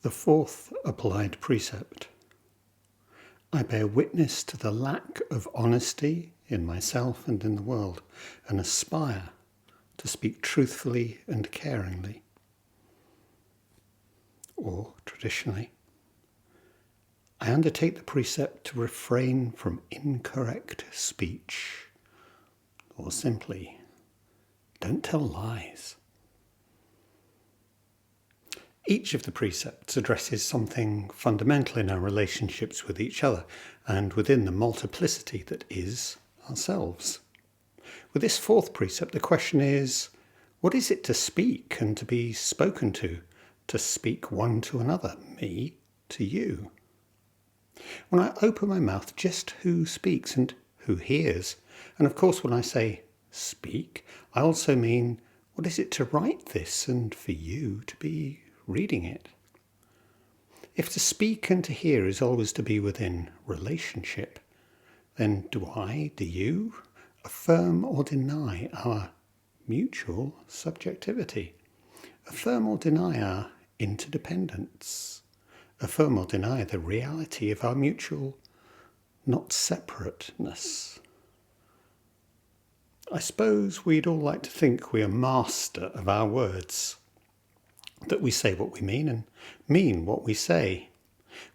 The fourth applied precept. I bear witness to the lack of honesty in myself and in the world, and aspire to speak truthfully and caringly. Or, traditionally, I undertake the precept to refrain from incorrect speech. Or simply, don't tell lies. Each of the precepts addresses something fundamental in our relationships with each other and within the multiplicity that is ourselves. With this fourth precept, the question is, what is it to speak and to be spoken to speak one to another, me to you? When I open my mouth, just who speaks and who hears? And of course, when I say speak, I also mean, what is it to write this and for you to be reading it? If to speak and to hear is always to be within relationship, then do you affirm or deny our mutual subjectivity? Affirm or deny our interdependence? Affirm or deny the reality of our mutual not separateness? I suppose we'd all like to think we are master of our words, that we say what we mean and mean what we say.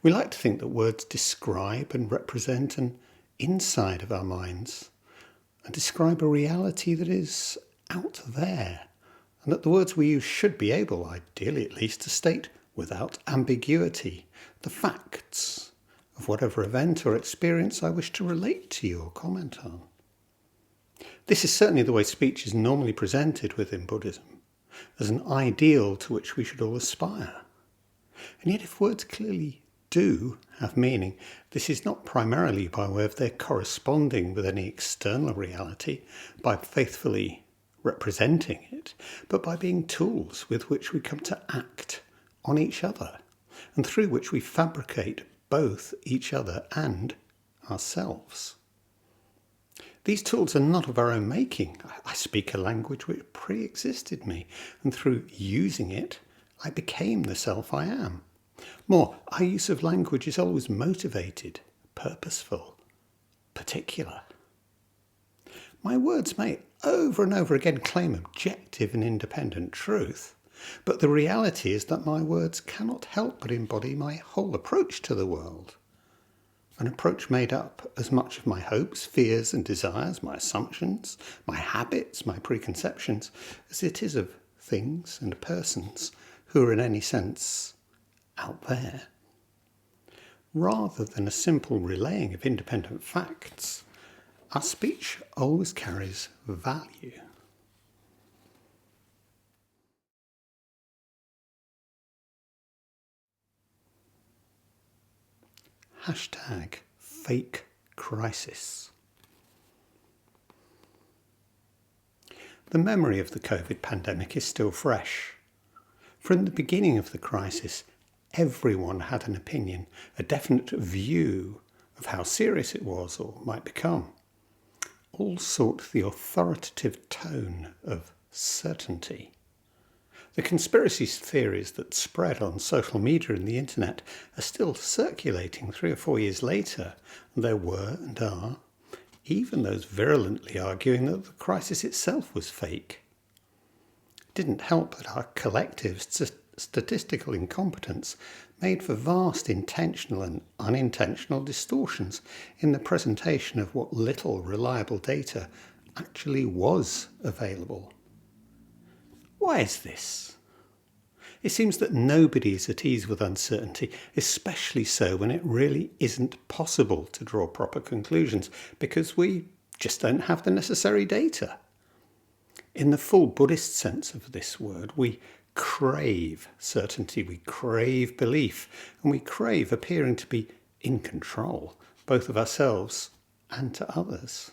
We like to think that words describe and represent an inside of our minds and describe a reality that is out there, and that the words we use should be able, ideally at least, to state without ambiguity the facts of whatever event or experience I wish to relate to you or comment on. This is certainly the way speech is normally presented within Buddhism, as an ideal to which we should all aspire. And yet if words clearly do have meaning, this is not primarily by way of their corresponding with any external reality, by faithfully representing it, but by being tools with which we come to act on each other, and through which we fabricate both each other and ourselves. These tools are not of our own making. I speak a language which pre-existed me, and through using it, I became the self I am. More, our use of language is always motivated, purposeful, particular. My words may over and over again claim objective and independent truth, but the reality is that my words cannot help but embody my whole approach to the world. An approach made up as much of my hopes, fears and desires, my assumptions, my habits, my preconceptions, as it is of things and persons who are in any sense out there. Rather than a simple relaying of independent facts, our speech always carries value. #fake crisis. The memory of the COVID pandemic is still fresh. From the beginning of the crisis, everyone had an opinion, a definite view of how serious it was or might become. All sought the authoritative tone of certainty. The conspiracy theories that spread on social media and the internet are still circulating 3 or 4 years later. There were and are even those virulently arguing that the crisis itself was fake. It didn't help that our collective statistical incompetence made for vast intentional and unintentional distortions in the presentation of what little reliable data actually was available. Why is this? It seems that nobody is at ease with uncertainty, especially so when it really isn't possible to draw proper conclusions, because we just don't have the necessary data. In the full Buddhist sense of this word, we crave certainty, we crave belief, and we crave appearing to be in control, both of ourselves and to others.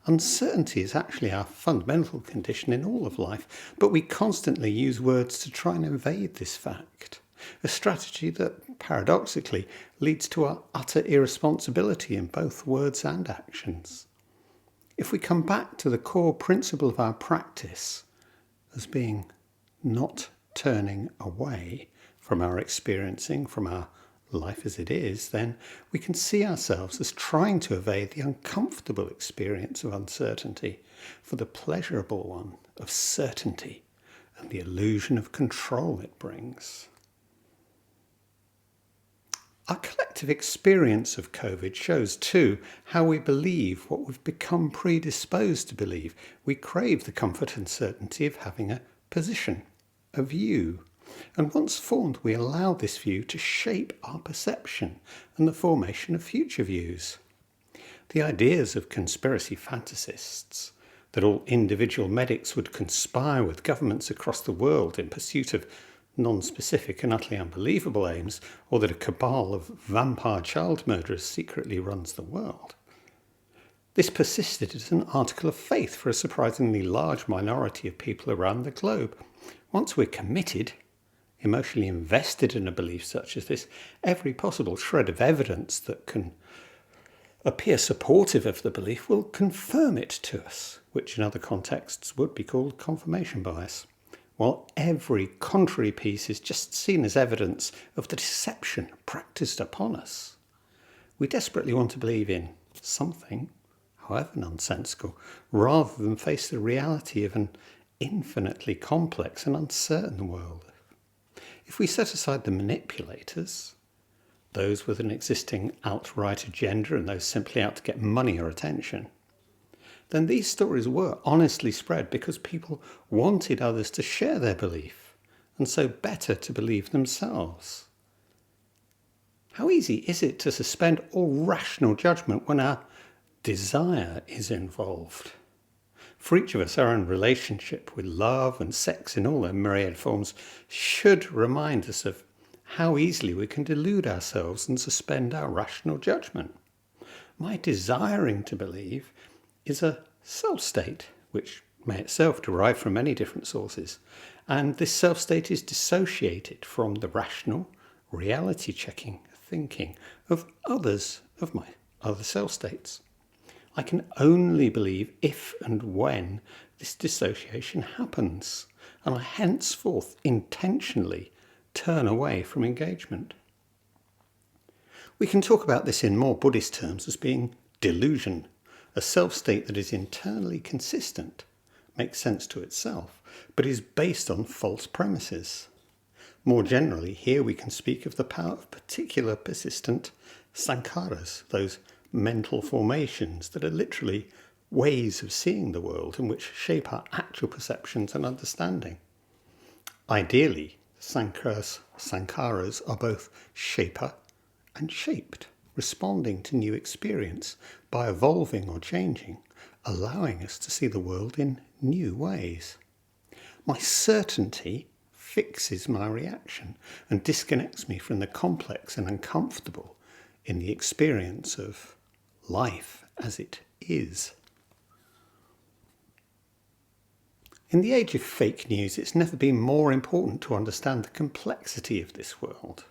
Uncertainty is actually our fundamental condition in all of life, but we constantly use words to try and evade this fact, a strategy that, paradoxically, leads to our utter irresponsibility in both words and actions. If we come back to the core principle of our practice as being not turning away from our experiencing, from our life as it is, then we can see ourselves as trying to evade the uncomfortable experience of uncertainty for the pleasurable one of certainty and the illusion of control it brings. Our collective experience of COVID shows too how we believe what we've become predisposed to believe. We crave the comfort and certainty of having a position, a view. And once formed, we allow this view to shape our perception and the formation of future views. The ideas of conspiracy fantasists, that all individual medics would conspire with governments across the world in pursuit of non-specific and utterly unbelievable aims, or that a cabal of vampire child murderers secretly runs the world. This persisted as an article of faith for a surprisingly large minority of people around the globe. Once we're committed, emotionally invested in a belief such as this, every possible shred of evidence that can appear supportive of the belief will confirm it to us, which in other contexts would be called confirmation bias, while every contrary piece is just seen as evidence of the deception practiced upon us. We desperately want to believe in something, however nonsensical, rather than face the reality of an infinitely complex and uncertain world. If we set aside the manipulators, those with an existing outright agenda and those simply out to get money or attention, then these stories were honestly spread because people wanted others to share their belief, and so better to believe themselves. How easy is it to suspend all rational judgment when our desire is involved? For each of us, our own relationship with love and sex in all their myriad forms should remind us of how easily we can delude ourselves and suspend our rational judgment. My desiring to believe is a self-state, which may itself derive from many different sources, and this self-state is dissociated from the rational, reality-checking thinking of others, of my other self-states. I can only believe if and when this dissociation happens, and I henceforth intentionally turn away from engagement. We can talk about this in more Buddhist terms as being delusion, a self-state that is internally consistent, makes sense to itself, but is based on false premises. More generally, here we can speak of the power of particular persistent sankharas, those mental formations that are literally ways of seeing the world and which shape our actual perceptions and understanding. Ideally, sankharas are both shaper and shaped, responding to new experience by evolving or changing, allowing us to see the world in new ways. My certainty fixes my reaction and disconnects me from the complex and uncomfortable in the experience of life as it is. In the age of fake news, it's never been more important to understand the complexity of this world.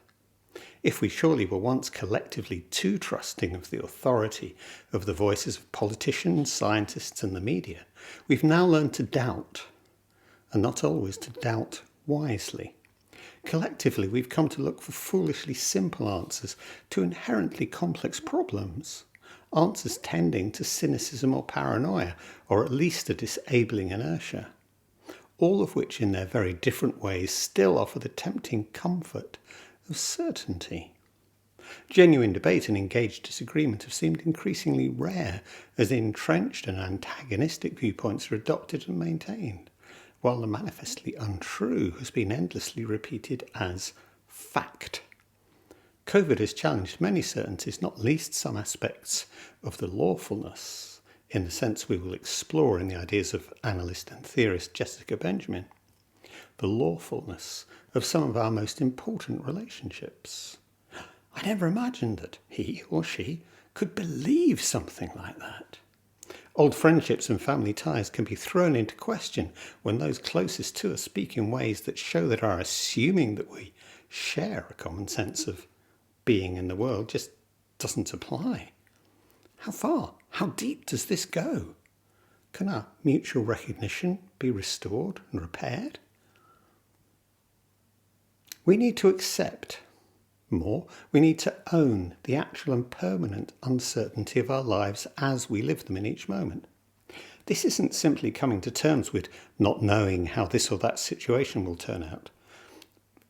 If we surely were once collectively too trusting of the authority of the voices of politicians, scientists and the media, we've now learned to doubt, and not always to doubt wisely. Collectively, we've come to look for foolishly simple answers to inherently complex problems, answers tending to cynicism or paranoia, or at least a disabling inertia, all of which in their very different ways still offer the tempting comfort of certainty. Genuine debate and engaged disagreement have seemed increasingly rare as entrenched and antagonistic viewpoints are adopted and maintained, while the manifestly untrue has been endlessly repeated as fact. COVID has challenged many certainties, not least some aspects of the lawfulness, in the sense we will explore in the ideas of analyst and theorist Jessica Benjamin, the lawfulness of some of our most important relationships. I never imagined that he or she could believe something like that. Old friendships and family ties can be thrown into question when those closest to us speak in ways that show that our assuming that we share a common sense of being in the world just doesn't apply. How far? How deep does this go? Can our mutual recognition be restored and repaired? We need to accept more. We need to own the actual and permanent uncertainty of our lives as we live them in each moment. This isn't simply coming to terms with not knowing how this or that situation will turn out.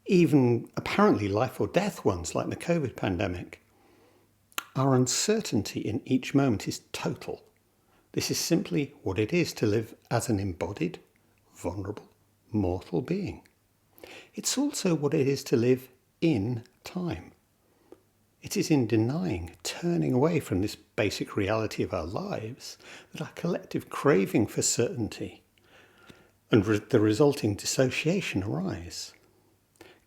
Even apparently life or death ones like the COVID pandemic. Our uncertainty in each moment is total. This is simply what it is to live as an embodied, vulnerable, mortal being. It's also what it is to live in time. It is in denying, turning away from this basic reality of our lives, that our collective craving for certainty and the resulting dissociation arise.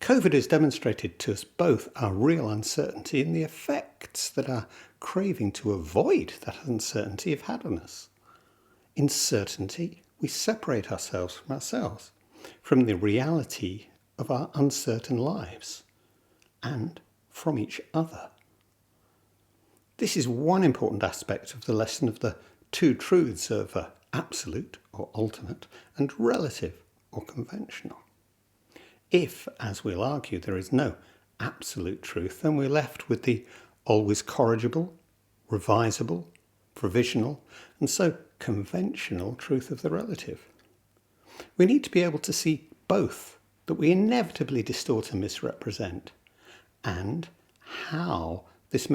COVID has demonstrated to us both our real uncertainty and the effects that our craving to avoid that uncertainty have had on us. In certainty, we separate ourselves from ourselves, from the reality of our uncertain lives, and from each other. This is one important aspect of the lesson of the two truths of absolute or ultimate and relative or conventional. If, as we'll argue, there is no absolute truth, then we're left with the always corrigible, revisable, provisional, and so conventional truth of the relative. We need to be able to see both, that we inevitably distort and misrepresent, and how this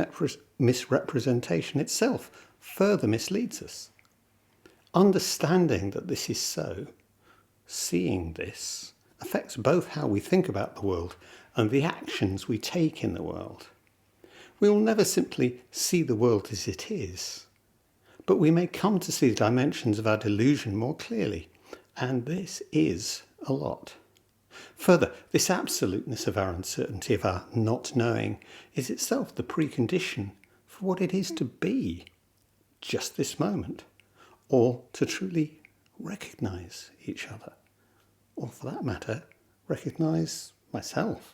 misrepresentation itself further misleads us. Understanding that this is so, seeing this, affects both how we think about the world and the actions we take in the world. We will never simply see the world as it is, but we may come to see the dimensions of our delusion more clearly, and this is a lot. Further, this absoluteness of our uncertainty, of our not knowing, is itself the precondition for what it is to be just this moment, or to truly recognise each other, or for that matter, recognise myself.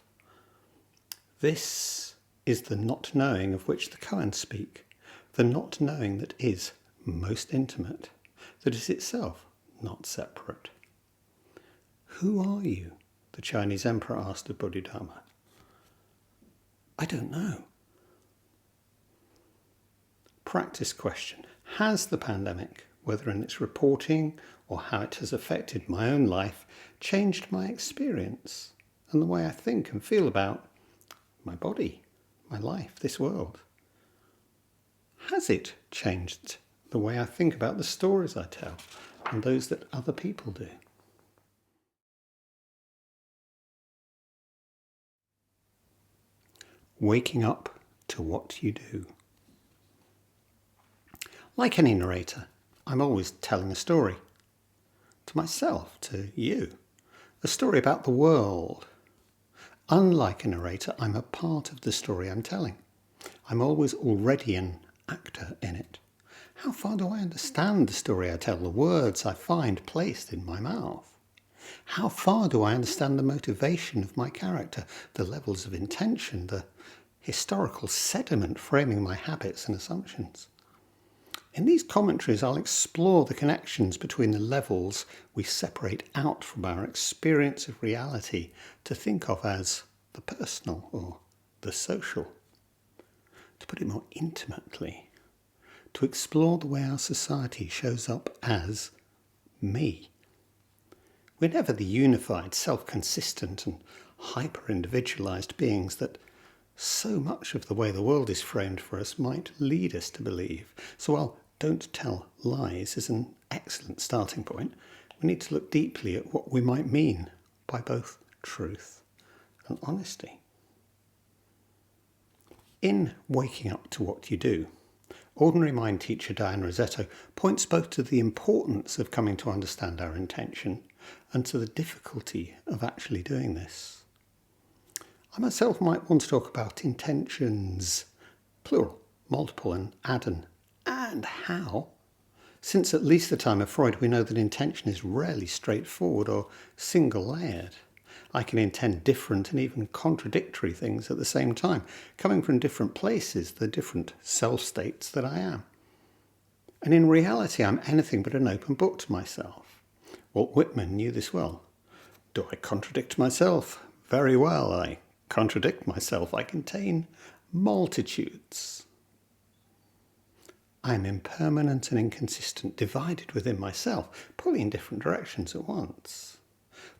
This is the not knowing of which the koans speak, the not knowing that is most intimate, that is itself not separate. Who are you? The Chinese emperor asked of Bodhidharma. I don't know. Practice question. Has the pandemic, whether in its reporting or how it has affected my own life, changed my experience and the way I think and feel about my body, my life, this world? Has it changed the way I think about the stories I tell and those that other people do? Waking up to what you do. Like any narrator, I'm always telling a story. To myself, to you. A story about the world. Unlike a narrator, I'm a part of the story I'm telling. I'm always already an actor in it. How far do I understand the story I tell, the words I find placed in my mouth? How far do I understand the motivation of my character, the levels of intention, the historical sediment framing my habits and assumptions? In these commentaries, I'll explore the connections between the levels we separate out from our experience of reality to think of as the personal or the social. To put it more intimately, to explore the way our society shows up as me. We're never the unified, self-consistent and hyper-individualised beings that so much of the way the world is framed for us might lead us to believe. So while don't tell lies is an excellent starting point, we need to look deeply at what we might mean by both truth and honesty. In Waking Up to What You Do, Ordinary Mind teacher Diane Rossetto points both to the importance of coming to understand our intention and to the difficulty of actually doing this. I myself might want to talk about intentions, plural, multiple and add-on, and how. Since at least the time of Freud we know that intention is rarely straightforward or single-layered. I can intend different and even contradictory things at the same time, coming from different places, the different self-states that I am. And in reality I'm anything but an open book to myself. Walt Whitman knew this well. Do I contradict myself? Very well, I contradict myself. I contain multitudes. I am impermanent and inconsistent, divided within myself, pulling in different directions at once.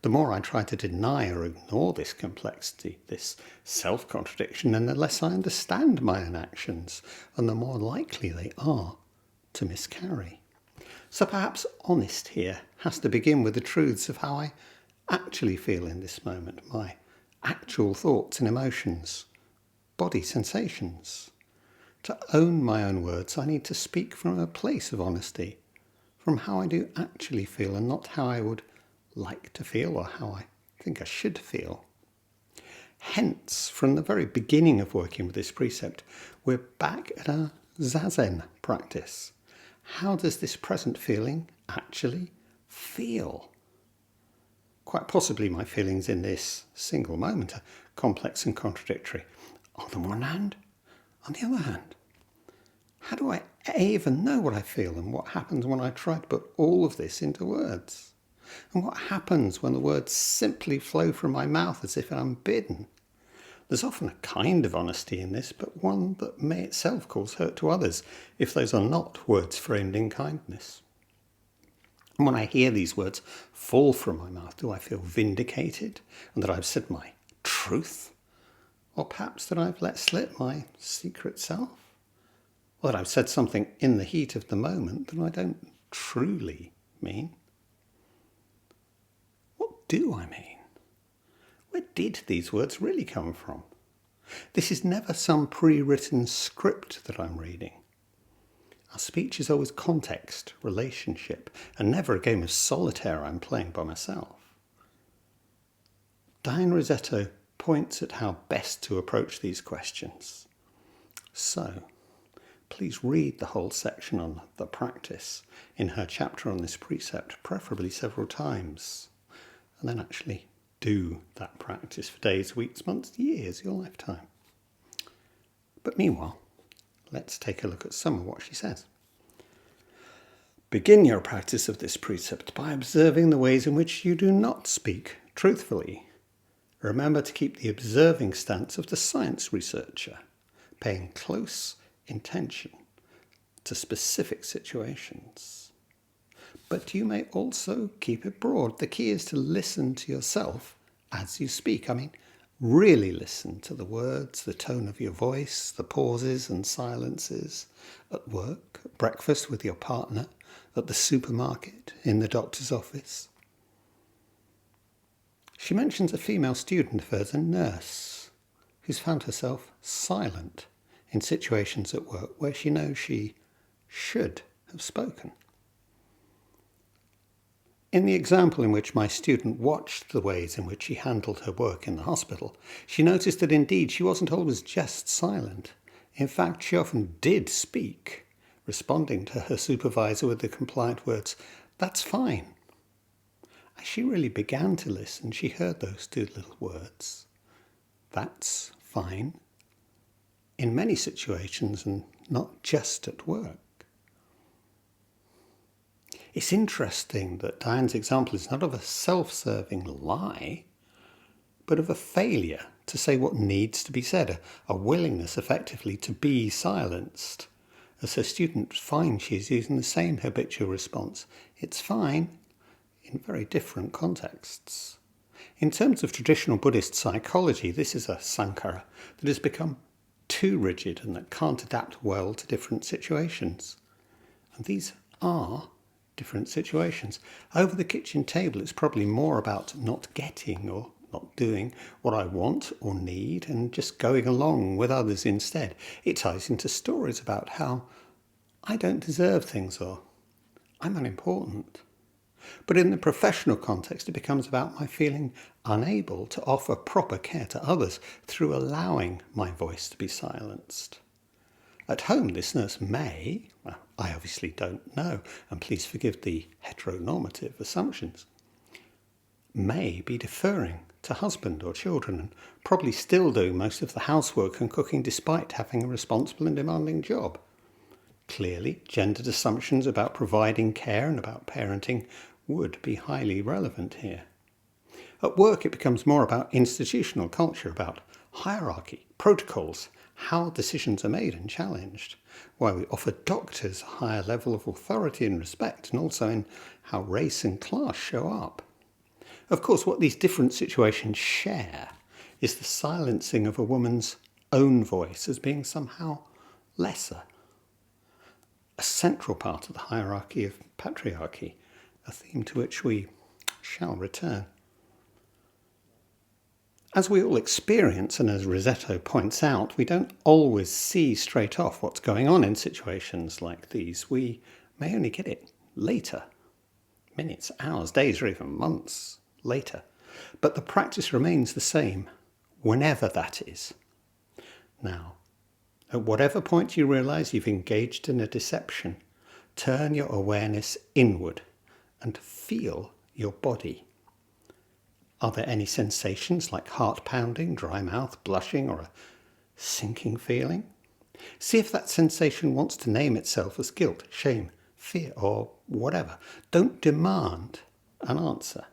The more I try to deny or ignore this complexity, this self-contradiction, and the less I understand my own actions, and the more likely they are to miscarry. So perhaps honest here has to begin with the truths of how I actually feel in this moment, my actual thoughts and emotions, body sensations. To own my own words, I need to speak from a place of honesty, from how I do actually feel and not how I would like to feel or how I think I should feel. Hence, from the very beginning of working with this precept, we're back at our Zazen practice. How does this present feeling actually feel? Quite possibly my feelings in this single moment are complex and contradictory. On the one hand, on the other hand, how do I even know what I feel and what happens when I try to put all of this into words? And what happens when the words simply flow from my mouth as if I'm bidden? There's often a kind of honesty in this, but one that may itself cause hurt to others if those are not words framed in kindness. And when I hear these words fall from my mouth, do I feel vindicated and that I've said my truth? Or perhaps that I've let slip my secret self? Or that I've said something in the heat of the moment that I don't truly mean? What do I mean? Where did these words really come from? This is never some pre-written script that I'm reading. Our speech is always context, relationship, and never a game of solitaire I'm playing by myself. Diane Rossetto points at how best to approach these questions. So, please read the whole section on the practice in her chapter on this precept, preferably several times, and then actually do that practice for days, weeks, months, years, your lifetime. But meanwhile, let's take a look at some of what she says. Begin your practice of this precept by observing the ways in which you do not speak truthfully. Remember to keep the observing stance of the science researcher, paying close attention to specific situations. But you may also keep it broad. The key is to listen to yourself as you speak. Really listen to the words, the tone of your voice, the pauses and silences at work, at breakfast with your partner, at the supermarket, in the doctor's office. She mentions a female student of hers, a nurse, who's found herself silent in situations at work where she knows she should have spoken. In the example in which my student watched the ways in which she handled her work in the hospital, she noticed that indeed she wasn't always just silent. In fact, she often did speak, responding to her supervisor with the compliant words, "That's fine." As she really began to listen, she heard those two little words, "That's fine," in many situations and not just at work. It's interesting that Diane's example is not of a self-serving lie, but of a failure to say what needs to be said, a willingness effectively to be silenced, as her student finds she is using the same habitual response, "It's fine," in very different contexts. In terms of traditional Buddhist psychology, this is a sankhara that has become too rigid and that can't adapt well to different situations. And these are different situations. Over the kitchen table, it's probably more about not getting or not doing what I want or need and just going along with others instead. It ties into stories about how I don't deserve things or I'm unimportant. But in the professional context, it becomes about my feeling unable to offer proper care to others through allowing my voice to be silenced. At home, this nurse may, well, I obviously don't know, and please forgive the heteronormative assumptions, may be deferring to husband or children and probably still do most of the housework and cooking despite having a responsible and demanding job. Clearly, gendered assumptions about providing care and about parenting would be highly relevant here. At work, it becomes more about institutional culture, about hierarchy, protocols, how decisions are made and challenged, why we offer doctors a higher level of authority and respect, and also in how race and class show up. Of course, what these different situations share is the silencing of a woman's own voice as being somehow lesser. A central part of the hierarchy of patriarchy, a theme to which we shall return. As we all experience, and as Rossetto points out, we don't always see straight off what's going on in situations like these. We may only get it later, minutes, hours, days, or even months later. But the practice remains the same, whenever that is. Now, at whatever point you realise you've engaged in a deception, turn your awareness inward and feel your body. Are there any sensations like heart pounding, dry mouth, blushing, or a sinking feeling? See if that sensation wants to name itself as guilt, shame, fear, or whatever. Don't demand an answer.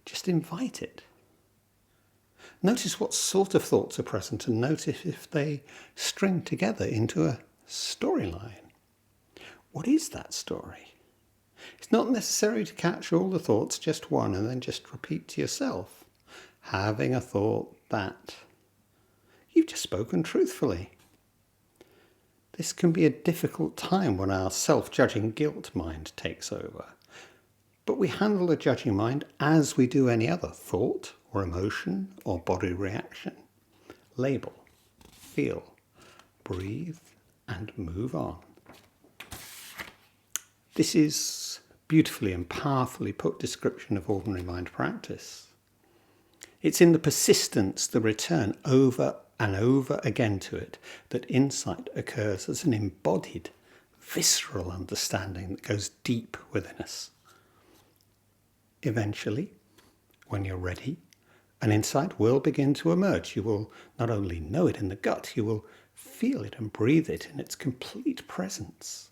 Just invite it. Notice what sort of thoughts are present and notice if they string together into a storyline. What is that story? It's not necessary to catch all the thoughts, just one, and then just repeat to yourself, having a thought that you've just spoken truthfully. This can be a difficult time when our self-judging guilt mind takes over. But we handle a judging mind as we do any other thought or emotion or body reaction. Label, feel, breathe, and move on. This is beautifully and powerfully put description of ordinary mind practice. It's in the persistence, the return over and over again to it, that insight occurs as an embodied, visceral understanding that goes deep within us. Eventually, when you're ready, an insight will begin to emerge. You will not only know it in the gut, you will feel it and breathe it in its complete presence.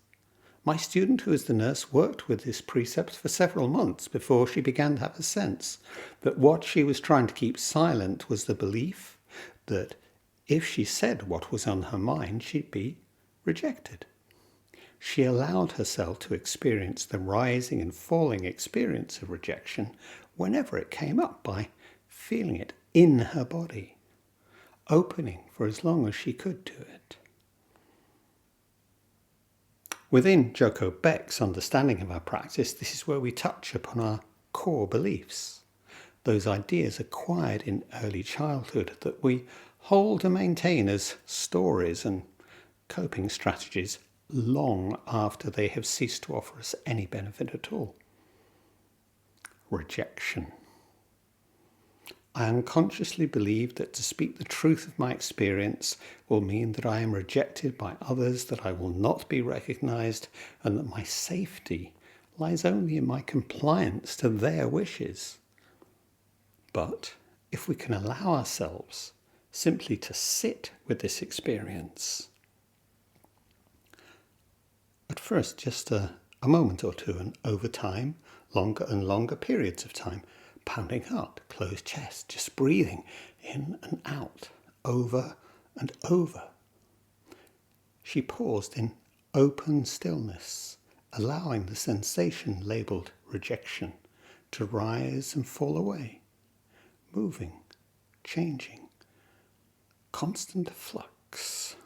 My student, who is the nurse, worked with this precept for several months before she began to have a sense that what she was trying to keep silent was the belief that if she said what was on her mind, she'd be rejected. She allowed herself to experience the rising and falling experience of rejection whenever it came up by feeling it in her body, opening for as long as she could to it. Within Joko Beck's understanding of our practice, this is where we touch upon our core beliefs, those ideas acquired in early childhood that we hold and maintain as stories and coping strategies long after they have ceased to offer us any benefit at all. Rejection. I unconsciously believe that to speak the truth of my experience will mean that I am rejected by others, that I will not be recognised, and that my safety lies only in my compliance to their wishes. But if we can allow ourselves simply to sit with this experience, at first just a moment or two, and over time, longer and longer periods of time, pounding heart, closed chest, just breathing in and out, over and over. She paused in open stillness, allowing the sensation labelled rejection to rise and fall away, moving, changing, constant flux.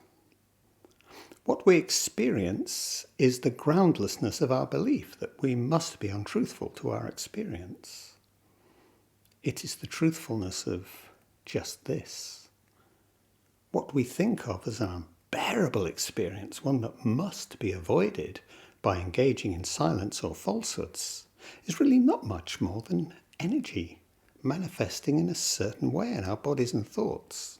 What we experience is the groundlessness of our belief that we must be untruthful to our experience. It is the truthfulness of just this. What we think of as an unbearable experience, one that must be avoided by engaging in silence or falsehoods, is really not much more than energy manifesting in a certain way in our bodies and thoughts.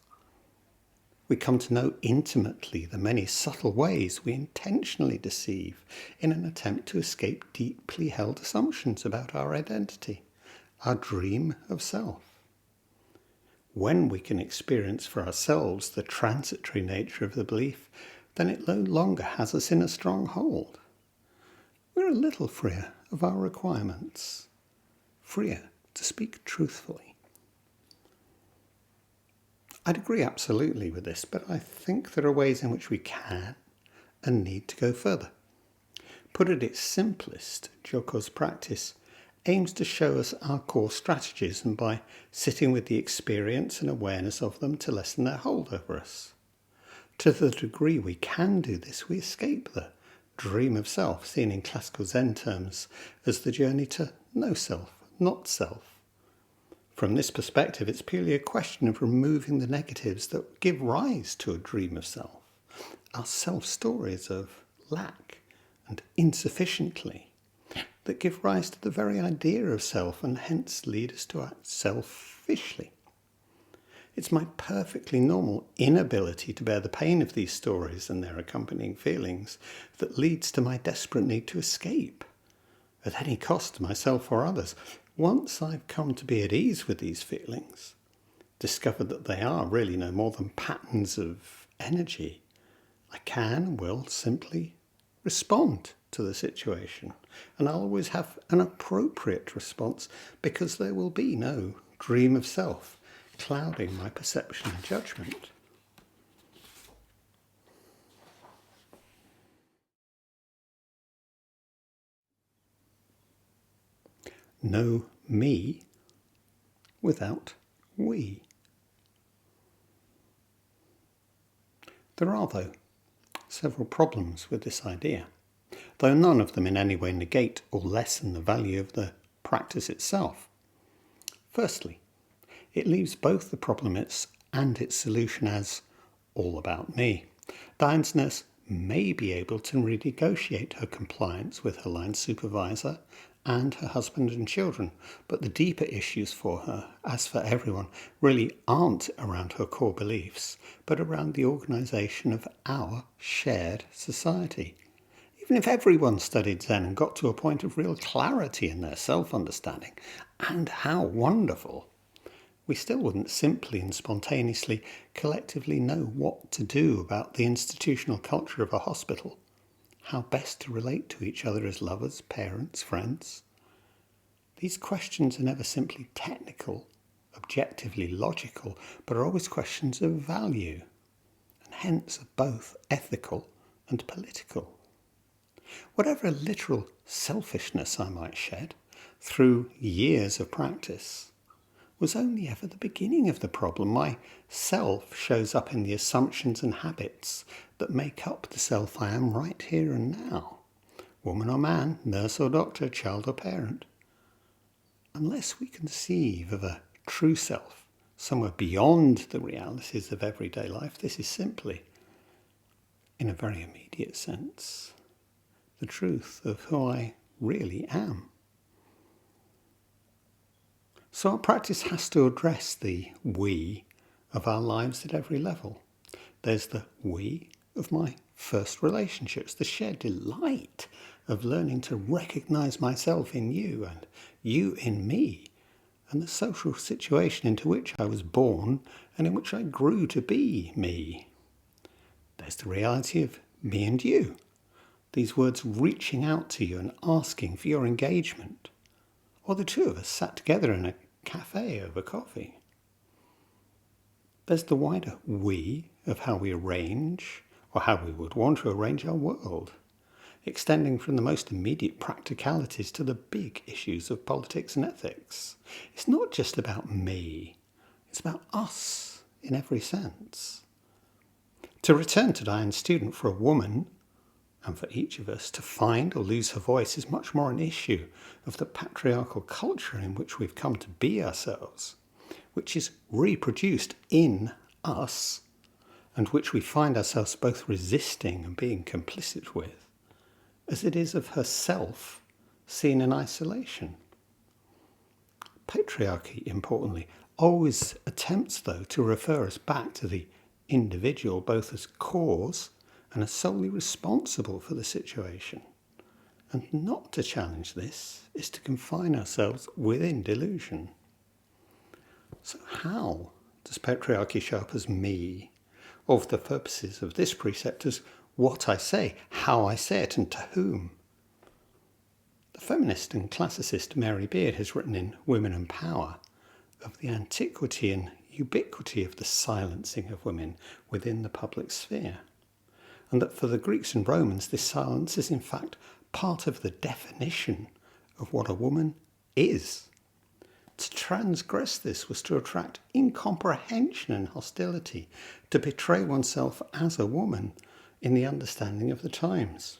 We come to know intimately the many subtle ways we intentionally deceive in an attempt to escape deeply held assumptions about our identity, our dream of self. When we can experience for ourselves the transitory nature of the belief, then it no longer has us in a strong hold. We're a little freer of our requirements, freer to speak truthfully. I'd agree absolutely with this, but I think there are ways in which we can and need to go further. Put at its simplest, Joko's practice aims to show us our core strategies, and by sitting with the experience and awareness of them to lessen their hold over us. To the degree we can do this, we escape the dream of self, seen in classical Zen terms as the journey to no self, not self. From this perspective, it's purely a question of removing the negatives that give rise to a dream of self, our self-stories of lack and insufficiently, that give rise to the very idea of self and hence lead us to act selfishly. It's my perfectly normal inability to bear the pain of these stories and their accompanying feelings that leads to my desperate need to escape, at any cost to myself or others. Once I've come to be at ease with these feelings, discovered that they are really no more than patterns of energy, I can and will simply respond to the situation, and I'll always have an appropriate response because there will be no dream of self clouding my perception and judgment. No me without we. There are, though, several problems with this idea, though none of them in any way negate or lessen the value of the practice itself. Firstly, it leaves both the problem and its solution as all about me. Diane's nurse may be able to renegotiate her compliance with her line supervisor and her husband and children, but the deeper issues for her, as for everyone, really aren't around her core beliefs, but around the organisation of our shared society. Even if everyone studied Zen and got to a point of real clarity in their self-understanding, and how wonderful, we still wouldn't simply and spontaneously collectively know what to do about the institutional culture of a hospital, how best to relate to each other as lovers, parents, friends. These questions are never simply technical, objectively logical, but are always questions of value, and hence are both ethical and political. Whatever literal selfishness I might shed through years of practice was only ever the beginning of the problem. My self shows up in the assumptions and habits that make up the self I am right here and now. Woman or man, nurse or doctor, child or parent. Unless we conceive of a true self somewhere beyond the realities of everyday life, this is simply, in a very immediate sense, the truth of who I really am. So our practice has to address the we of our lives at every level. There's the we of my first relationships, the shared delight of learning to recognise myself in you and you in me, and the social situation into which I was born and in which I grew to be me. There's the reality of me and you, these words reaching out to you and asking for your engagement, or the two of us sat together in a cafe over coffee. There's the wider we of how we arrange, or how we would want to arrange our world, extending from the most immediate practicalities to the big issues of politics and ethics. It's not just about me, it's about us in every sense. To return to Diane's student, for a woman, and for each of us, to find or lose her voice is much more an issue of the patriarchal culture in which we've come to be ourselves, which is reproduced in us, and which we find ourselves both resisting and being complicit with, as it is of herself seen in isolation. Patriarchy, importantly, always attempts, though, to refer us back to the individual both as cause and as solely responsible for the situation. And not to challenge this is to confine ourselves within delusion. So how does patriarchy show up as me, or for the purposes of this precept as what I say, how I say it, and to whom? The Feminist and classicist Mary Beard has written in Women and Power of the antiquity and ubiquity of the silencing of women within the public sphere, and that for the Greeks and Romans this silence is in fact part of the definition of what a woman is. To transgress this was to attract incomprehension and hostility, to betray oneself as a woman in the understanding of the times.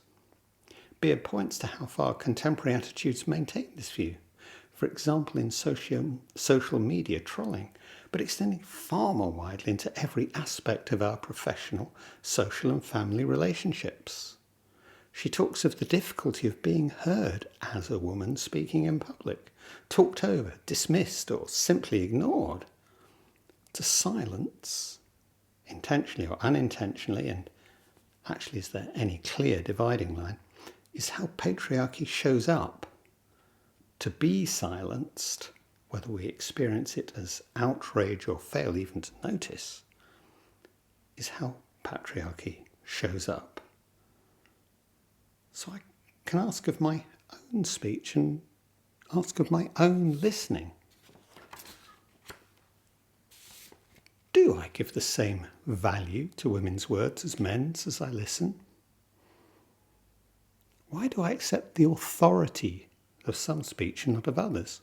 Beard points to how far contemporary attitudes maintain this view, for example in social media trolling, but extending far more widely into every aspect of our professional, social and family relationships. She talks of the difficulty of being heard as a woman speaking in public, talked over, dismissed or simply ignored. To silence, intentionally or unintentionally, and actually is there any clear dividing line, is how patriarchy shows up. To be silenced, whether we experience it as outrage or fail even to notice, is how patriarchy shows up. So I can ask of my own speech and ask of my own listening. Do I give the same value to women's words as men's as I listen? Why do I accept the authority of some speech and not of others?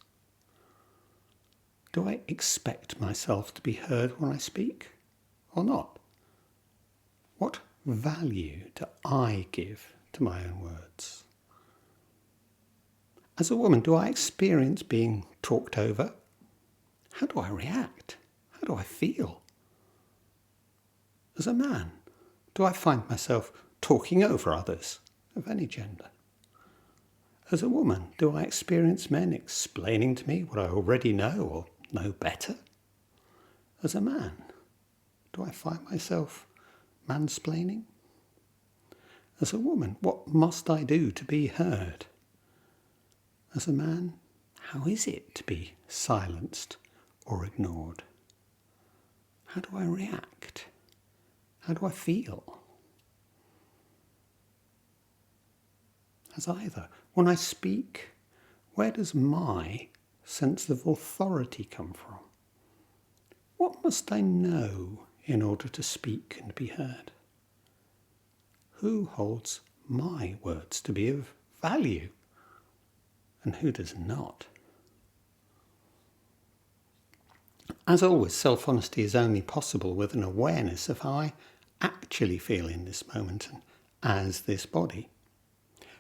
Do I expect myself to be heard when I speak or not? What value do I give to my own words? As a woman, do I experience being talked over? How do I react? How do I feel? As a man, do I find myself talking over others of any gender? As a woman, do I experience men explaining to me what I already know or know better? As a man, do I find myself mansplaining? As a woman, what must I do to be heard? As a man, how is it to be silenced or ignored? How do I react? How do I feel? As either, when I speak, where does my sense of authority come from? What must I know in order to speak and be heard? Who holds my words to be of value and who does not? As always, self-honesty is only possible with an awareness of how I actually feel in this moment and as this body.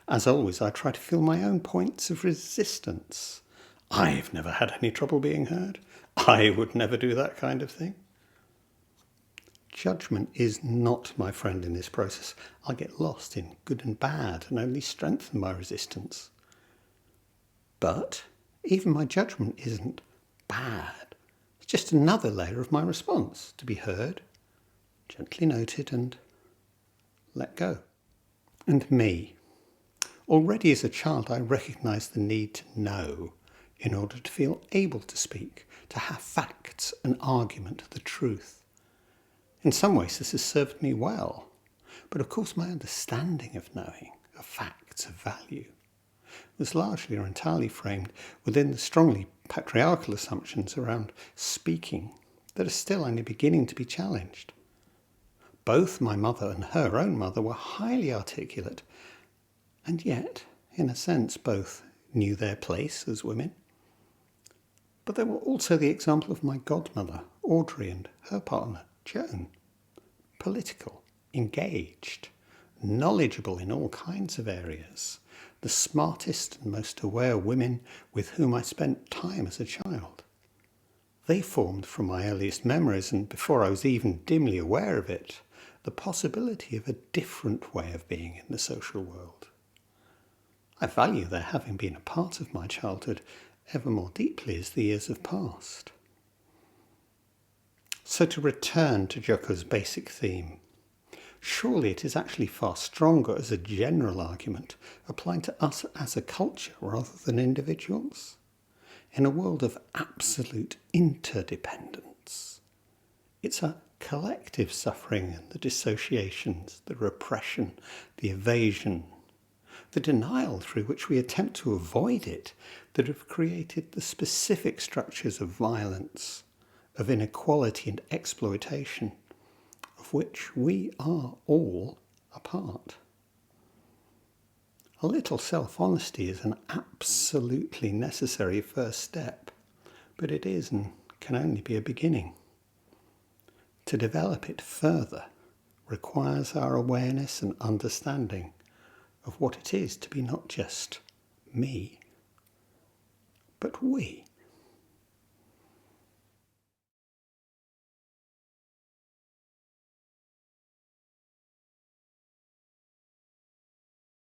As always, I try to feel my own points of resistance. I've never had any trouble being heard. I would never do that kind of thing. Judgment is not my friend in this process. I get lost in good and bad and only strengthen my resistance. But even my judgment isn't bad. It's just another layer of my response, to be heard, gently noted and let go. And me. Already as a child, I recognised the need to know in order to feel able to speak, to have facts, an argument, the truth. In some ways, this has served me well. But of course, my understanding of knowing, of facts, of value, was largely or entirely framed within the strongly patriarchal assumptions around speaking that are still only beginning to be challenged. Both my mother and her own mother were highly articulate, and yet, in a sense, both knew their place as women. But they were also the example of my godmother, Audrey, and her partner, Joan. Political, engaged, knowledgeable in all kinds of areas, the smartest and most aware women with whom I spent time as a child. They formed from my earliest memories, and before I was even dimly aware of it, the possibility of a different way of being in the social world. I value their having been a part of my childhood ever more deeply as the years have passed. So to return to Joko's basic theme, surely it is actually far stronger as a general argument applying to us as a culture rather than individuals. In a world of absolute interdependence, it's a collective suffering and the dissociations, the repression, the evasion, the denial through which we attempt to avoid it, that have created the specific structures of violence, of inequality and exploitation, of which we are all a part. A little self-honesty is an absolutely necessary first step, but it is and can only be a beginning. To develop it further requires our awareness and understanding of what it is to be not just me, but we.